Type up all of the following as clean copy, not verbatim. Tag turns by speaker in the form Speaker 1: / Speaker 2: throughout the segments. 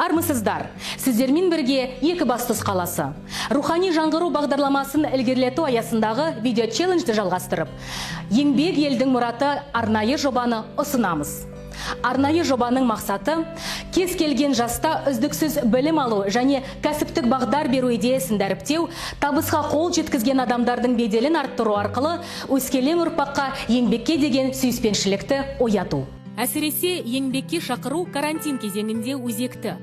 Speaker 1: Армысыздар, сіздермен бірге Екібастұз қаласы. Рухани жаңғыру бағдарламасын ілгерілету аясындағы видео-челленджді жалғастырып, еңбек елдің мұраты арнайы жобаны ұсынамыз. Арнайы жобаның мақсаты кез келген жаста үздіксіз білім алу және кәсіптік бағдар беру идеясын дәріптеу, табысқа қол жеткізген адамдардың беделін арттыру арқылы өскелең ұрпаққа еңбекке деген сүйіспеншілікті ояту. Әсіресе еңбекке шақыру карантин кезеңінде өзекті.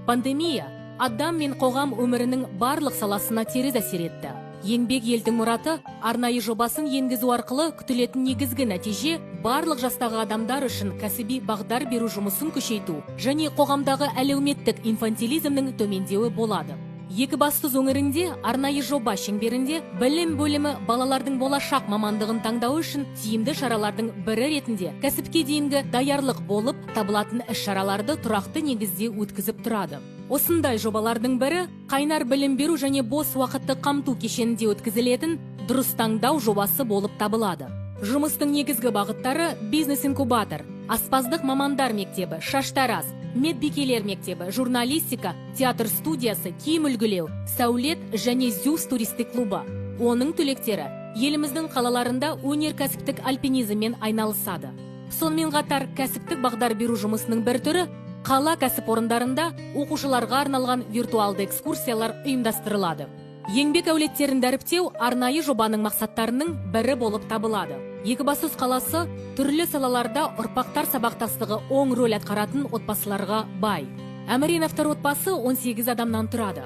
Speaker 1: Пандемия адам мен қоғам өмірінің барлық саласына теріс әсер етті. Еңбек елдің мұраты арнайы жобасын енгізу арқылы күтілетін негізгі нәтиже барлық жастағы адамдар үшін кәсіби бағдар беру жұмысын күшейту және қоғамдағы әлеуметтік инфантилизмнің төмендеуі болады. Екібастұз өңірінде арнайы жоба шеңберінде білім бөлімі балалардың болашақ мамандығын таңдауы үшін тиімді шаралардың бірі ретінде кәсіпке дейінгі даярлық болып табылатын іс-шараларды тұрақты негізде өткізіп тұрады. Осындай жобалардың бірі қайнар білім беру және бос уақытты қамту кешенінде өткізілетін дұрыс таңдау жобасы болып табылады. Жұмыстың негізгі бағыттары бизнес-инкубатор, аспаздық мамандар мектебі, шаштараз, медбикелер мектебі, журналистика, театр студиясы, киім үлгілеу, сәулет және ЗЮС туристік клубы. Оның түлектері еліміздің қалаларында өнеркәсіптік альпинизммен айналысады. Сонымен қатар кәсіптік бағдар беру жұмысының бір түрі қала кәсіпорындарында оқушыларға арналған виртуалды экскурсиялар ұйымдастырылады. Еңбек әулеттерін дәріптеу арнайы жобаның мақсаттарының бірі болып табылады. Екібастұз қаласы түрлі салаларда ұрпақтар сабақтастығы оң рөл атқаратын отбасыларға бай. Әміреновтар отбасы 18 адамнан тұрады.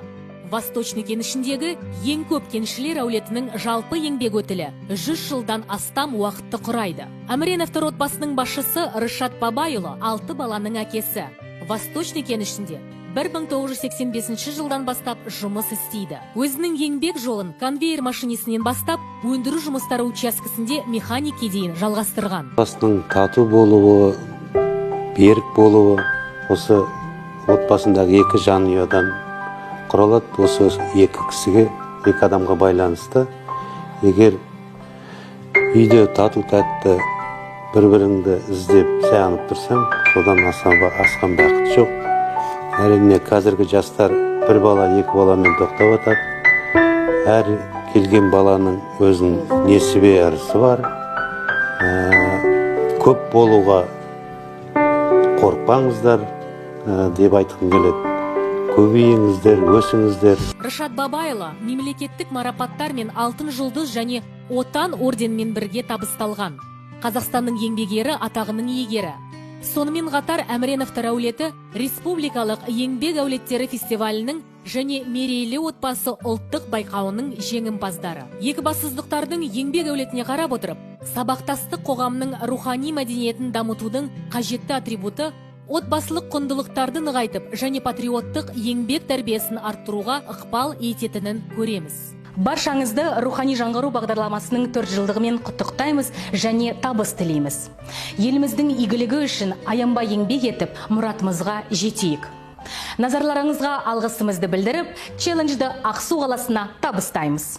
Speaker 1: Восточный кенішіндегі ең көп кеншілер әулетінің жалпы еңбек өтілі 100 жылдан астам уақытты құрайды. Әміреновтар отбасының басшысы Рышат Бабайұлы 6 баланың әкесі. Восточный кенішінде 1985 жылдан бастап жұмыс істейді. Өзінің еңбек жолын конвейер машинисінен бастап, өндіру жұмыстары учаскесінде механикке дейін жалғастырған.
Speaker 2: Отбасының тату болуы, берік болуы, осы отбасындағы екі жанұядан құралады. Осы екі кісіге, екі адамға байланысты. Егер үйде тату тәтті бір-біріңді іздеп сағынып тұрсаң, содан асқан бақыт жоқ. Әрине қазіргі жастар бір бала, екі баламен тоқтап атады. Әр келген баланың өзінің несібе арысы бар. Көп болуға қорықпаңыздар деп айтқым келеді. Көбейіңіздер, өсіңіздер.
Speaker 1: Рышат Бабайұлы мемлекеттік марапаттар мен алтын жұлдыз және отан орденімен бірге табысталған. Қазақстанның еңбек ері атағының иегері. Сонымен қатар Әміреновтар әулеті республикалық еңбек әулеттері фестивалінің және мерейлі отбасы ұлттық байқауының жеңімпаздары. Екібастұздықтардың еңбек әулетіне қарап отырып, сабақтастық қоғамның рухани мәдениетін дамытудың қажетті атрибуты отбасылық құндылықтарды нығайтып және патриоттық еңбек тәрбиесін арттыруға ықпал ететінін көреміз. Баршаңызды рухани жаңғыру бағдарламасының 4 жылдығымен құттықтаймыз және табыс тілейміз. Еліміздің игілігі үшін аянбай еңбек етіп, мұратымызға жетейік. Назарларыңызға алғысымызды білдіріп, челленджді Ақсу қаласына табыстаймыз.